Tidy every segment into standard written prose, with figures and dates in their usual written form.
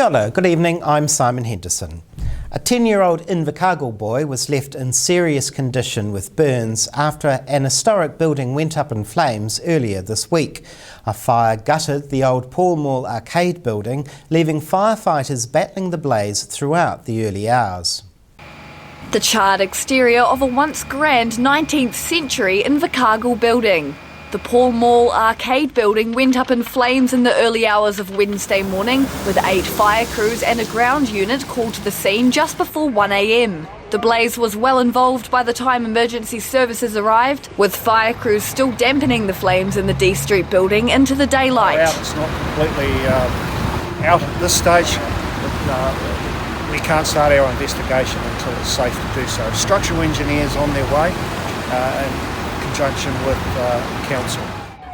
Kia ora, good evening, I'm Simon Henderson. A 10-year-old Invercargill boy was left in serious condition with burns after an historic building went up in flames earlier this week. A fire gutted the old Pall arcade building, leaving firefighters battling the blaze throughout the early hours. The charred exterior of a once grand 19th century Invercargill building. The Pall arcade building went up in flames in the early hours of Wednesday morning, with 8 fire crews and a ground unit called to the scene just before 1 a.m. The blaze was well involved by the time emergency services arrived, with fire crews still dampening the flames in the D Street building into the daylight. It's not completely out at this stage. We can't start our investigation until it's safe to do so. Structural engineers on their way in conjunction with council.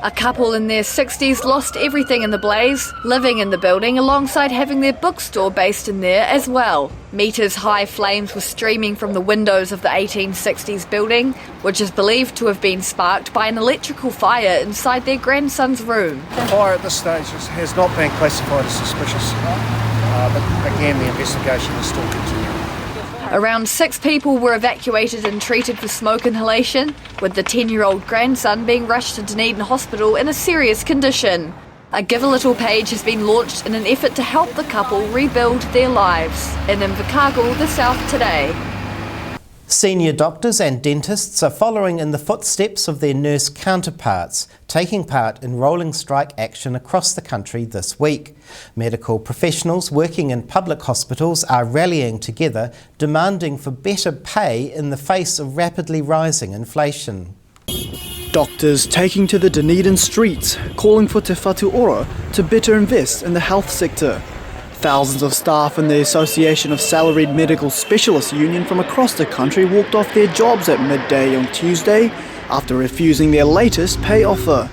A couple in their 60s lost everything in the blaze, living in the building alongside having their bookstore based in there as well. Metres high flames were streaming from the windows of the 1860s building, which is believed to have been sparked by an electrical fire inside their grandson's room. The fire at this stage has not been classified as suspicious, but again the investigation is still continuing. Around 6 people were evacuated and treated for smoke inhalation, with the 10-year-old grandson being rushed to Dunedin Hospital in a serious condition. A Give a Little page has been launched in an effort to help the couple rebuild their lives. In Invercargill, the South today. Senior doctors and dentists are following in the footsteps of their nurse counterparts, taking part in rolling strike action across the country this week. Medical professionals working in public hospitals are rallying together, demanding for better pay in the face of rapidly rising inflation. Doctors taking to the Dunedin streets, calling for Te Whatu Ora to better invest in the health sector. Thousands of staff in the Association of Salaried Medical Specialists Union from across the country walked off their jobs at midday on Tuesday after refusing their latest pay offer.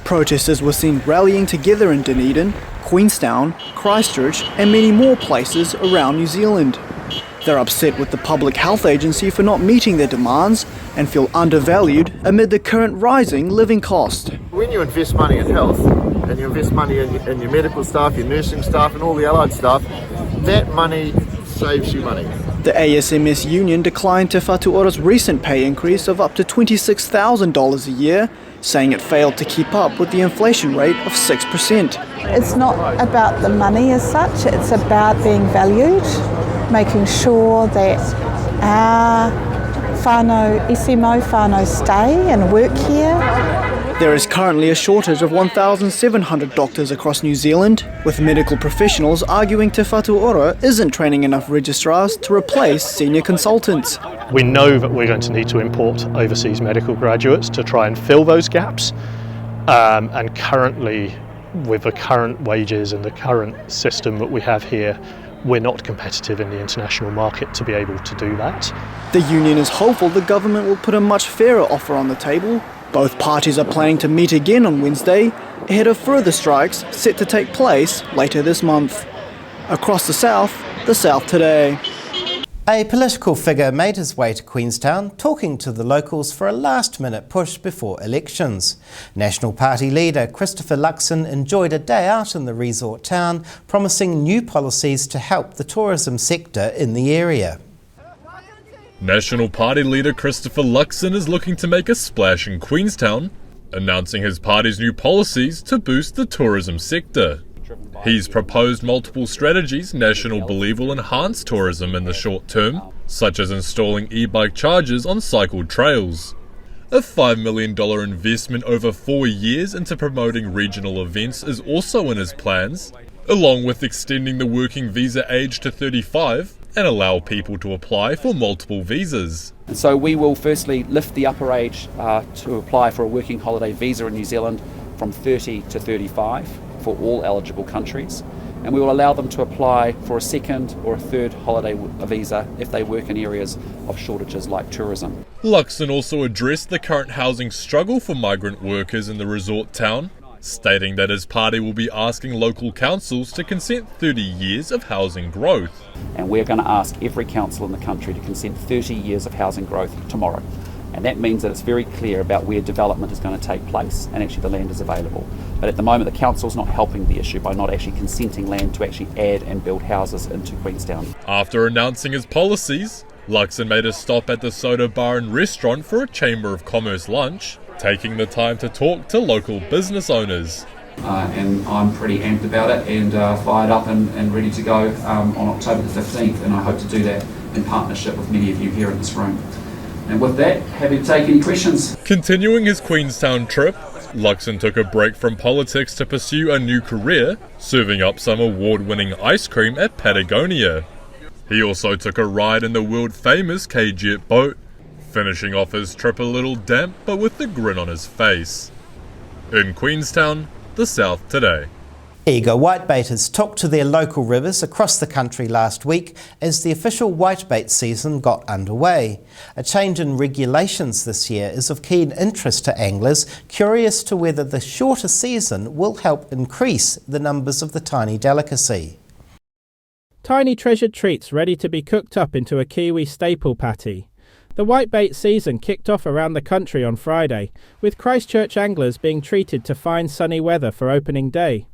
Protesters were seen rallying together in Dunedin, Queenstown, Christchurch and many more places around New Zealand. They're upset with the Public Health Agency for not meeting their demands and feel undervalued amid the current rising living cost. When you invest money in health, and you invest money in your medical staff, your nursing staff and all the allied staff, that money saves you money. The ASMS union declined Te Whatu Ora's recent pay increase of up to $26,000 a year, saying it failed to keep up with the inflation rate of 6%. It's not about the money as such, it's about being valued, making sure that our whānau stay and work here. There is currently a shortage of 1,700 doctors across New Zealand, with medical professionals arguing Te Whatu Ora isn't training enough registrars to replace senior consultants. We know that we're going to need to import overseas medical graduates to try and fill those gaps, and currently, with the current wages and the current system that we have here, we're not competitive in the international market to be able to do that. The union is hopeful the government will put a much fairer offer on the table. Both parties are planning to meet again on Wednesday, ahead of further strikes set to take place later this month. Across the South today. A political figure made his way to Queenstown, talking to the locals for a last-minute push before elections. National Party leader Christopher Luxon enjoyed a day out in the resort town, promising new policies to help the tourism sector in the area. National Party leader Christopher Luxon is looking to make a splash in Queenstown, announcing his party's new policies to boost the tourism sector. He's proposed multiple strategies National believe will enhance tourism in the short term, such as installing e-bike chargers on cycled trails. A $5 million investment over 4 years into promoting regional events is also in his plans, along with extending the working visa age to 35 and allow people to apply for multiple visas. And so we will firstly lift the upper age to apply for a working holiday visa in New Zealand from 30 to 35 for all eligible countries, and we will allow them to apply for a second or a third holiday visa if they work in areas of shortages like tourism. Luxon also addressed the current housing struggle for migrant workers in the resort town, stating that his party will be asking local councils to consent 30 years of housing growth. And we're going to ask every council in the country to consent 30 years of housing growth tomorrow. And that means that it's very clear about where development is going to take place and actually the land is available. But at the moment the council's not helping the issue by not actually consenting land to actually add and build houses into Queenstown. After announcing his policies, Luxon made a stop at the Soda Bar and Restaurant for a Chamber of Commerce lunch, taking the time to talk to local business owners. And I'm pretty amped about it and fired up and ready to go on October the 15th, and I hope to do that in partnership with many of you here in this room. And with that, happy to take any questions. Continuing his Queenstown trip, Luxon took a break from politics to pursue a new career, serving up some award-winning ice cream at Patagonia. He also took a ride in the world-famous K-Jet boat, finishing off his trip a little damp but with a grin on his face. In Queenstown, the South Today. Eager whitebaiters took to their local rivers across the country last week as the official whitebait season got underway. A change in regulations this year is of keen interest to anglers, curious to whether the shorter season will help increase the numbers of the tiny delicacy. Tiny treasured treats ready to be cooked up into a Kiwi staple patty. The whitebait season kicked off around the country on Friday, with Christchurch anglers being treated to fine sunny weather for opening day.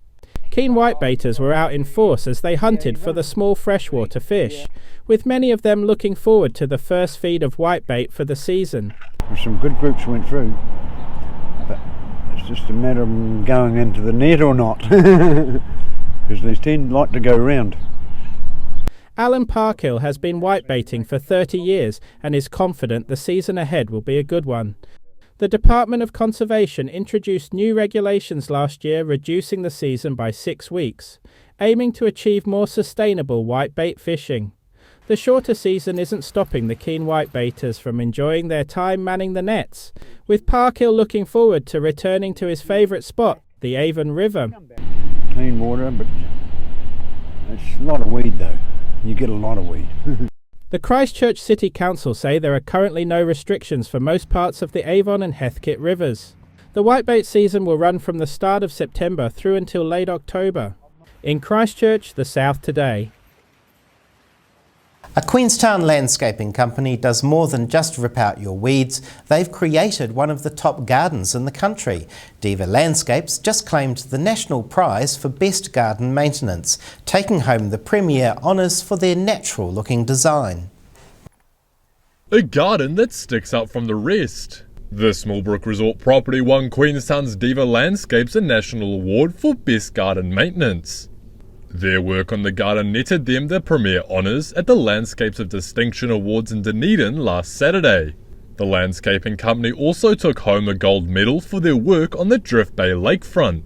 Keen whitebaiters were out in force as they hunted for the small freshwater fish, with many of them looking forward to the first feed of whitebait for the season. Some good groups went through, but it's just a matter of them going into the net or not, because they tend like to go round. Alan Parkhill has been whitebaiting for 30 years and is confident the season ahead will be a good one. The Department of Conservation introduced new regulations last year reducing the season by 6 weeks, aiming to achieve more sustainable whitebait fishing. The shorter season isn't stopping the keen whitebaiters from enjoying their time manning the nets, with Parkhill looking forward to returning to his favourite spot, the Avon River. Clean water, but it's a lot of weed though. You get a lot of weed. The Christchurch City Council say there are currently no restrictions for most parts of the Avon and Heathcote rivers. The whitebait season will run from the start of September through until late October. In Christchurch, the South Today. A Queenstown landscaping company does more than just rip out your weeds. They've created one of the top gardens in the country. Diva Landscapes just claimed the national prize for best garden maintenance, taking home the premier honours for their natural-looking design. A garden that sticks out from the rest. The Smallbrook Resort property won Queenstown's Diva Landscapes a national award for best garden maintenance. Their work on the garden netted them the premier honours at the Landscapes of Distinction Awards in Dunedin last Saturday. The landscaping company also took home a gold medal for their work on the Drift Bay lakefront.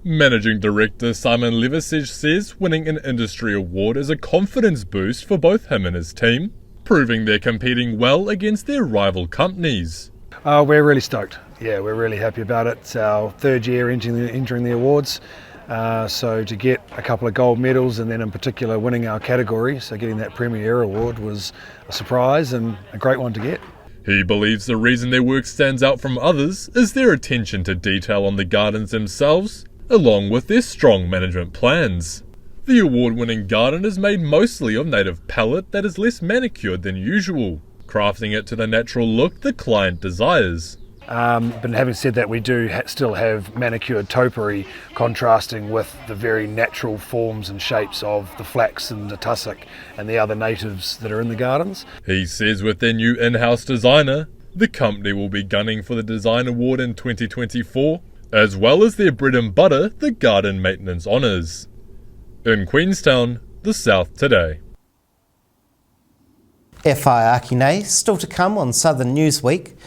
Managing Director Simon Levisage says winning an industry award is a confidence boost for both him and his team, proving they're competing well against their rival companies. We're really stoked. Yeah, we're really happy about it. It's our third year entering the awards. So to get a couple of gold medals and then in particular winning our category, so getting that Premier Award was a surprise and a great one to get. He believes the reason their work stands out from others is their attention to detail on the gardens themselves, along with their strong management plans. The award-winning garden is made mostly of native pallet that is less manicured than usual, crafting it to the natural look the client desires. But having said that, we do still have manicured topiary contrasting with the very natural forms and shapes of the flax and the tussock and the other natives that are in the gardens. He says with their new in-house designer, the company will be gunning for the Design Award in 2024, as well as their bread and butter, the Garden Maintenance Honours. In Queenstown, the South Today. FI Akine, still to come on Southern Newsweek.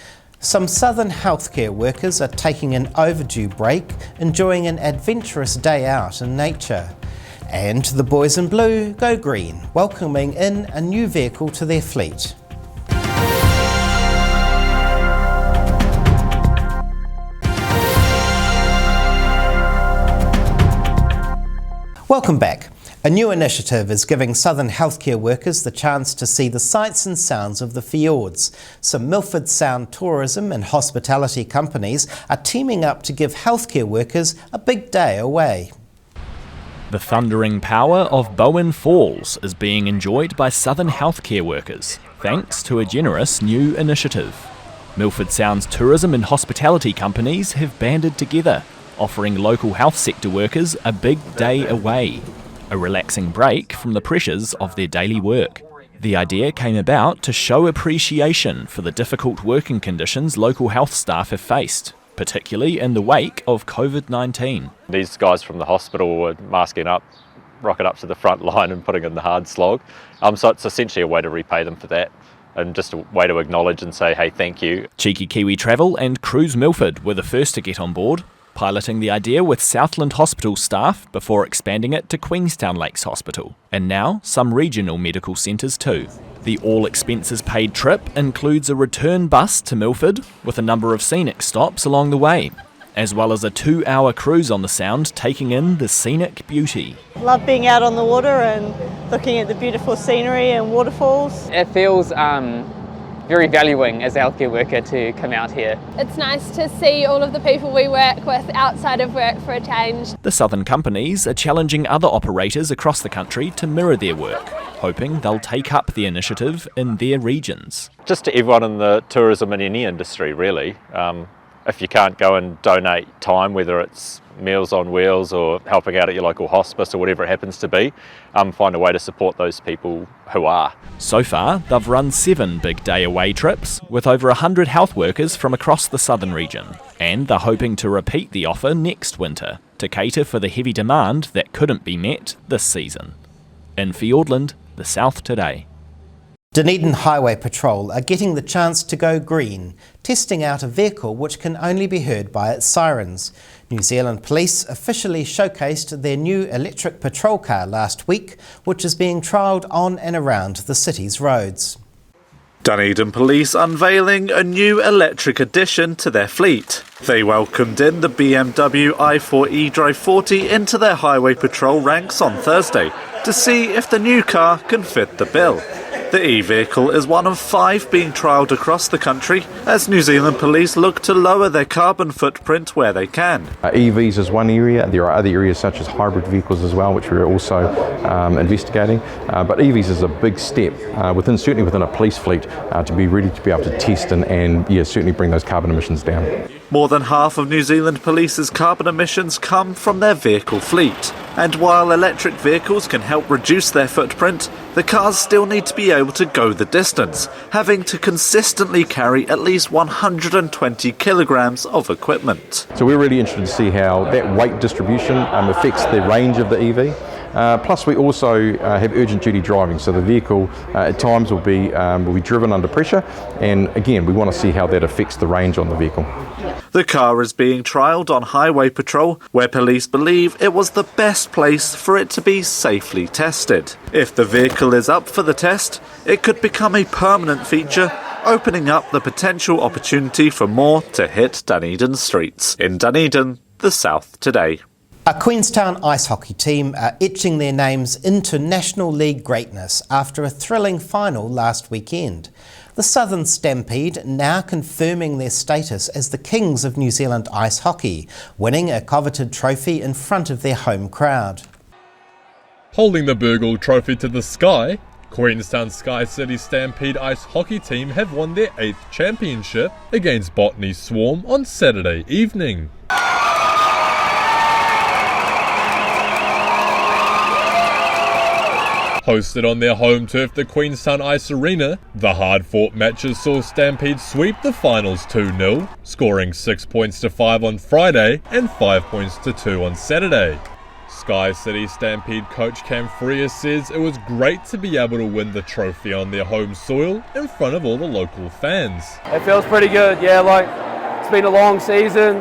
Some Southern healthcare workers are taking an overdue break, enjoying an adventurous day out in nature. And the boys in blue go green, welcoming in a new vehicle to their fleet. Welcome back. A new initiative is giving Southern healthcare workers the chance to see the sights and sounds of the fjords. Some Milford Sound tourism and hospitality companies are teaming up to give healthcare workers a big day away. The thundering power of Bowen Falls is being enjoyed by Southern healthcare workers, thanks to a generous new initiative. Milford Sound's tourism and hospitality companies have banded together, offering local health sector workers a big day away, a relaxing break from the pressures of their daily work. The idea came about to show appreciation for the difficult working conditions local health staff have faced, particularly in the wake of COVID-19. These guys from the hospital were masking up, rocking up to the front line and putting in the hard slog. So it's essentially a way to repay them for that, and just a way to acknowledge and say, hey, thank you. Cheeky Kiwi Travel and Cruise Milford were the first to get on board, piloting the idea with Southland Hospital staff before expanding it to Queenstown Lakes Hospital, and now some regional medical centres too. The all-expenses-paid trip includes a return bus to Milford with a number of scenic stops along the way, as well as a 2-hour cruise on the Sound taking in the scenic beauty. Love being out on the water and looking at the beautiful scenery and waterfalls. It feels very valuing as a healthcare worker to come out here. It's nice to see all of the people we work with outside of work for a change. The Southern companies are challenging other operators across the country to mirror their work, hoping they'll take up the initiative in their regions. Just to everyone in the tourism and any industry, really. If you can't go and donate time, whether it's Meals on Wheels or helping out at your local hospice or whatever it happens to be, find a way to support those people who are. So far, they've run 7 big day away trips with over 100 health workers from across the southern region. And they're hoping to repeat the offer next winter to cater for the heavy demand that couldn't be met this season. In Fiordland, the South Today. Dunedin Highway Patrol are getting the chance to go green, testing out a vehicle which can only be heard by its sirens. New Zealand Police officially showcased their new electric patrol car last week, which is being trialled on and around the city's roads. Dunedin Police unveiling a new electric addition to their fleet. They welcomed in the BMW i4 eDrive 40 into their highway patrol ranks on Thursday to see if the new car can fit the bill. The e-vehicle is one of 5 being trialled across the country as New Zealand Police look to lower their carbon footprint where they can. EVs is one area. There are other areas such as hybrid vehicles as well, which we're also investigating. But EVs is a big step certainly within a police fleet to be ready to be able to test and certainly bring those carbon emissions down. More than half of New Zealand Police's carbon emissions come from their vehicle fleet. And while electric vehicles can help reduce their footprint, the cars still need to be able to go the distance, having to consistently carry at least 120 kilograms of equipment. So we're really interested to see how that weight distribution affects the range of the EV. Plus we also have urgent duty driving, so the vehicle at times will be driven under pressure, and again we want to see how that affects the range on the vehicle. The car is being trialled on highway patrol, where police believe it was the best place for it to be safely tested. If the vehicle is up for the test, it could become a permanent feature, opening up the potential opportunity for more to hit Dunedin streets. In Dunedin, the South Today. A Queenstown Ice Hockey team are etching their names into National League greatness after a thrilling final last weekend. The Southern Stampede now confirming their status as the kings of New Zealand ice hockey, winning a coveted trophy in front of their home crowd. Holding the Burgle Trophy to the sky, Queenstown Sky City Stampede ice hockey team have won their 8th championship against Botany Swarm on Saturday evening. Hosted on their home turf, the Queenstown Ice Arena, the hard-fought matches saw Stampede sweep the finals 2-0, scoring 6 points to 5 on Friday and 5 points to 2 on Saturday. Sky City Stampede coach Cam Freer says it was great to be able to win the trophy on their home soil in front of all the local fans. It feels pretty good, it's been a long season.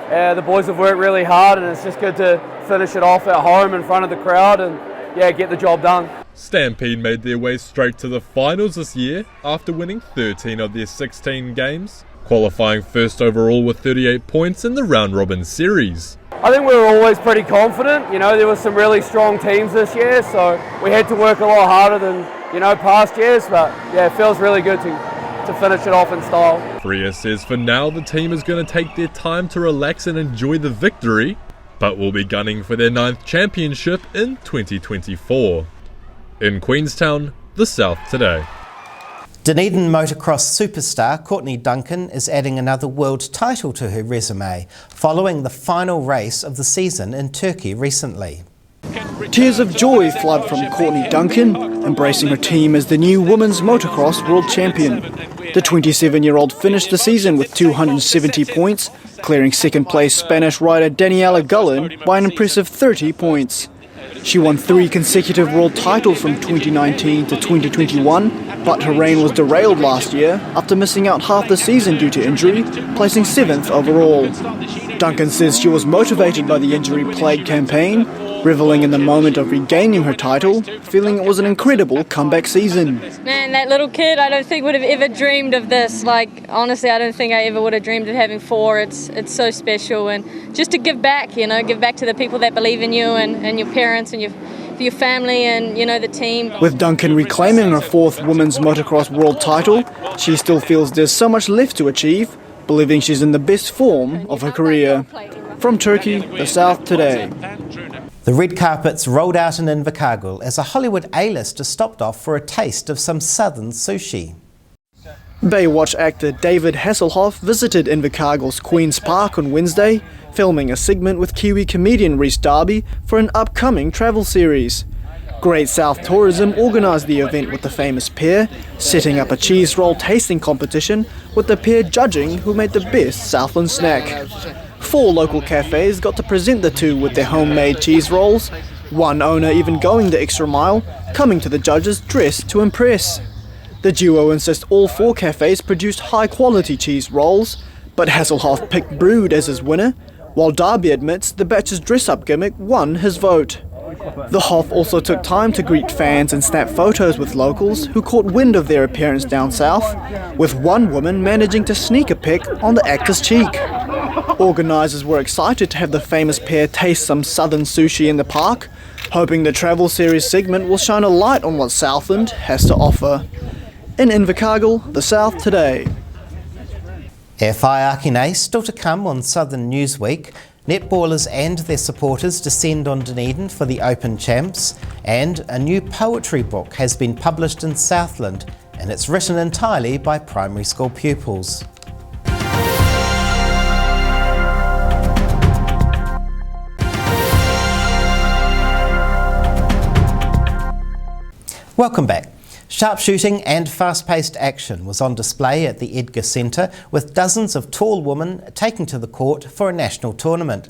The boys have worked really hard and it's just good to finish it off at home in front of the crowd and get the job done. Stampede made their way straight to the finals this year after winning 13 of their 16 games, qualifying first overall with 38 points in the round-robin series. I think we were always pretty confident. There were some really strong teams this year, so we had to work a lot harder than, past years, but it feels really good to finish it off in style. Freer says for now the team is going to take their time to relax and enjoy the victory, but will be gunning for their 9th championship in 2024. In Queenstown, the South Today. Dunedin Motocross superstar Courtney Duncan is adding another world title to her resume, following the final race of the season in Turkey recently. Tears of joy flood from Courtney Duncan, embracing her team as the new women's motocross world champion. The 27-year-old finished the season with 270 points, clearing second-place Spanish rider Daniela Gullin by an impressive 30 points. She won 3 consecutive world titles from 2019 to 2021, but her reign was derailed last year after missing out half the season due to injury, placing 7th overall. Duncan says she was motivated by the injury-plagued campaign, reveling in the moment of regaining her title, feeling it was an incredible comeback season. Man, that little kid, I don't think would have ever dreamed of this. Honestly, I don't think I ever would have dreamed of having 4. It's so special, and just to give back, give back to the people that believe in you and your parents and your family and, the team. With Duncan reclaiming her 4th women's motocross world title, she still feels there's so much left to achieve, believing she's in the best form of her career. From Turkey, the South Today. The red carpets rolled out in Invercargill as a Hollywood A-lister stopped off for a taste of some southern sushi. Baywatch actor David Hasselhoff visited Invercargill's Queen's Park on Wednesday, filming a segment with Kiwi comedian Rhys Darby for an upcoming travel series. Great South Tourism organised the event with the famous pair, setting up a cheese roll tasting competition with the pair judging who made the best Southland snack. 4 local cafes got to present the two with their homemade cheese rolls, one owner even going the extra mile, coming to the judges dressed to impress. The duo insist all 4 cafes produced high-quality cheese rolls, but Hasselhoff picked Brood as his winner, while Darby admits the batch's dress-up gimmick won his vote. The Hoff also took time to greet fans and snap photos with locals who caught wind of their appearance down south, with one woman managing to sneak a pic on the actor's cheek. Organisers were excited to have the famous pair taste some southern sushi in the park, hoping the travel series segment will shine a light on what Southland has to offer. In Invercargill, the South Today. E whai ake nei, still to come on Southern Newsweek. Netballers and their supporters descend on Dunedin for the Open Champs, and a new poetry book has been published in Southland, and it's written entirely by primary school pupils. Welcome back. Sharpshooting and fast-paced action was on display at the Edgar Centre, with dozens of tall women taking to the court for a national tournament.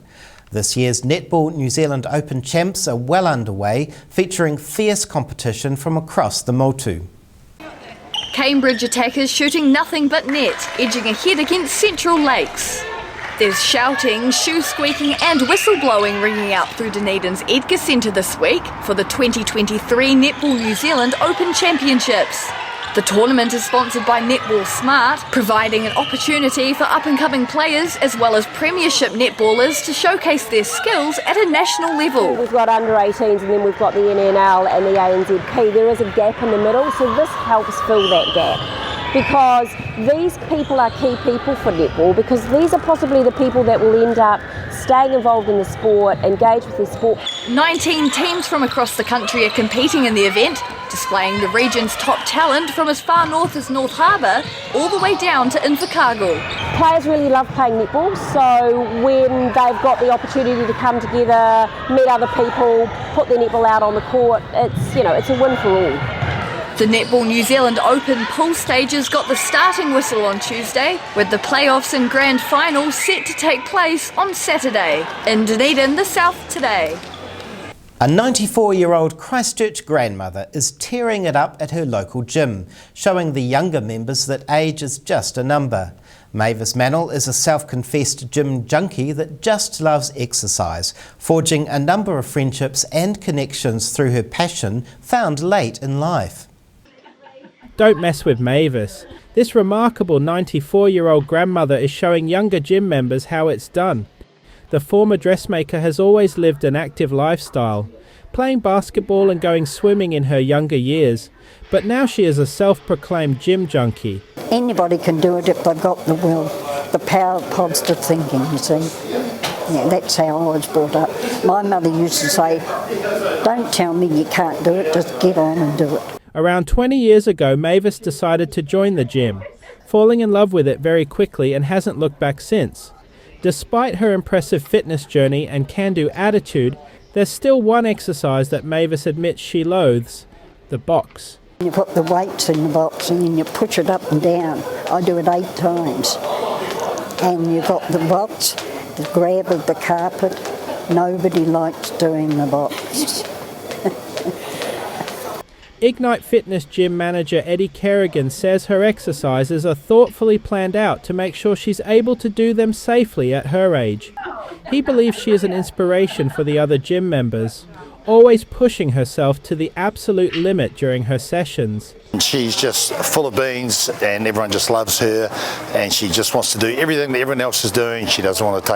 This year's Netball New Zealand Open Champs are well underway, featuring fierce competition from across the Motu. Cambridge attackers shooting nothing but net, edging ahead against Central Lakes. There's shouting, shoe squeaking and whistle blowing ringing out through Dunedin's Edgar Centre this week for the 2023 Netball New Zealand Open Championships. The tournament is sponsored by Netball Smart, providing an opportunity for up-and-coming players as well as premiership netballers to showcase their skills at a national level. We've got under 18s and then we've got the NNL and the ANZP. There is a gap in the middle, so this helps fill that gap. Because these people are key people for netball, because these are possibly the people that will end up staying involved in the sport, engage with the sport. 19 teams from across the country are competing in the event, displaying the region's top talent from as far north as North Harbour all the way down to Invercargill. Players really love playing netball, so when they've got the opportunity to come together, meet other people, put their netball out on the court, it's a win for all. The Netball New Zealand Open pool stages got the starting whistle on Tuesday, with the playoffs and grand final set to take place on Saturday. In Dunedin, the South Today. A 94-year-old Christchurch grandmother is tearing it up at her local gym, showing the younger members that age is just a number. Mavis Mannell is a self-confessed gym junkie that just loves exercise, forging a number of friendships and connections through her passion found late in life. Don't mess with Mavis. This remarkable 94-year-old grandmother is showing younger gym members how it's done. The former dressmaker has always lived an active lifestyle, playing basketball and going swimming in her younger years, but now she is a self-proclaimed gym junkie. Anybody can do it if they've got the will, the power of positive thinking, you see. Yeah, that's how I was brought up. My mother used to say, don't tell me you can't do it, just get on and do it. Around 20 years ago, Mavis decided to join the gym, falling in love with it very quickly and hasn't looked back since. Despite her impressive fitness journey and can-do attitude, there's still one exercise that Mavis admits she loathes: the box. You put the weights in the box and then you push it up and down. I do it 8 times. And you've got the box, the grab of the carpet. Nobody likes doing the box. Ignite Fitness gym manager Eddie Kerrigan says her exercises are thoughtfully planned out to make sure she's able to do them safely at her age. He believes she is an inspiration for the other gym members, always pushing herself to the absolute limit during her sessions. She's just full of beans and everyone just loves her, and she just wants to do everything that everyone else is doing. She doesn't want to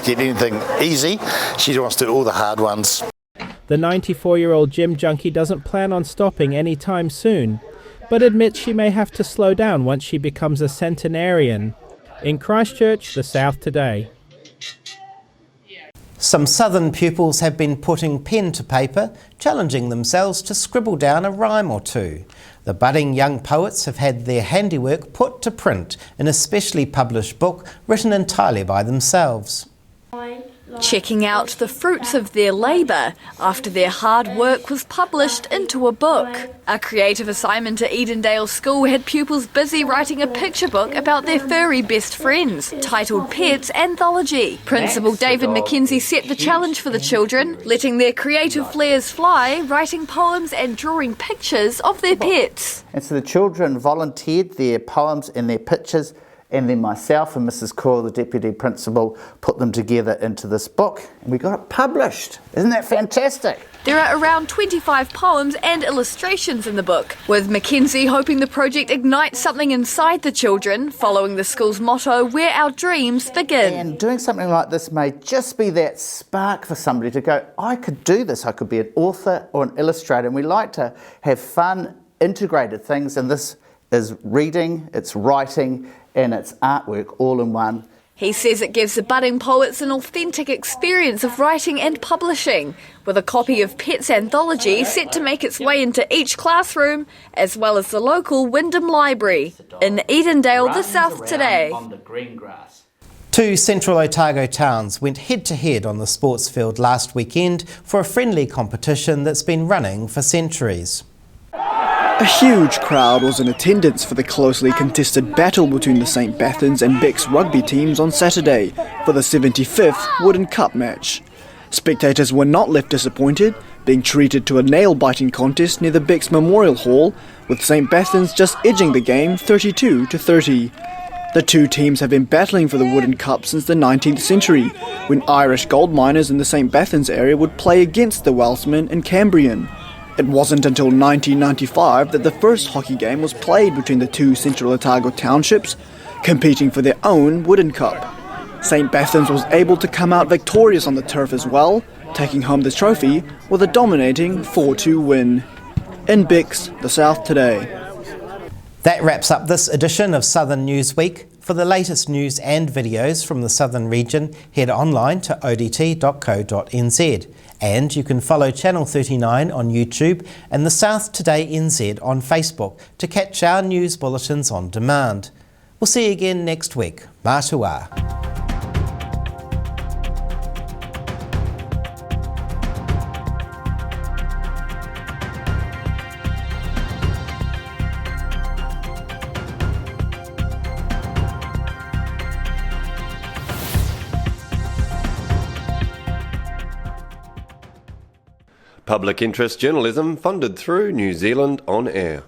get anything easy. She wants to do all the hard ones. The 94-year-old gym junkie doesn't plan on stopping anytime soon, but admits she may have to slow down once she becomes a centenarian. In Christchurch, the South Today. Some Southern pupils have been putting pen to paper, challenging themselves to scribble down a rhyme or two. The budding young poets have had their handiwork put to print in a specially published book written entirely by themselves. Checking out the fruits of their labour after their hard work was published into a book. A creative assignment at Edendale School had pupils busy writing a picture book about their furry best friends, titled Pets Anthology. Principal David McKenzie set the challenge for the children, letting their creative flares fly, writing poems and drawing pictures of their pets. And so the children volunteered their poems and their pictures, and then myself and Mrs. Coyle, the Deputy Principal, put them together into this book, and we got it published. Isn't that fantastic? There are around 25 poems and illustrations in the book, with Mackenzie hoping the project ignites something inside the children, following the school's motto, "Where our dreams begin." And doing something like this may just be that spark for somebody to go, I could do this, I could be an author or an illustrator, and we like to have fun, integrated things, and this is reading, it's writing, and it's artwork all in one. He says it gives the budding poets an authentic experience of writing and publishing, with a copy of Pets Anthology set to make its way into each classroom, as well as the local Wyndham Library. In Edendale, the South Today. Two central Otago towns went head-to-head on the sports field last weekend for a friendly competition that's been running for centuries. A huge crowd was in attendance for the closely contested battle between the St Bathans and Beck's rugby teams on Saturday for the 75th Wooden Cup match. Spectators were not left disappointed, being treated to a nail-biting contest near the Beck's Memorial Hall, with St Bathans just edging the game 32-30. The two teams have been battling for the Wooden Cup since the 19th century, when Irish gold miners in the St Bathans area would play against the Welshmen and Cambrian. It wasn't until 1995 that the first hockey game was played between the two central Otago townships, competing for their own Wooden Cup. St Bathans was able to come out victorious on the turf as well, taking home the trophy with a dominating 4-2 win. In Beck's, the South Today. That wraps up this edition of Southern Newsweek. For the latest news and videos from the Southern region, head online to odt.co.nz. And you can follow Channel 39 on YouTube and the South Today NZ on Facebook to catch our news bulletins on demand. We'll see you again next week. Mātua. Public interest journalism funded through New Zealand On Air.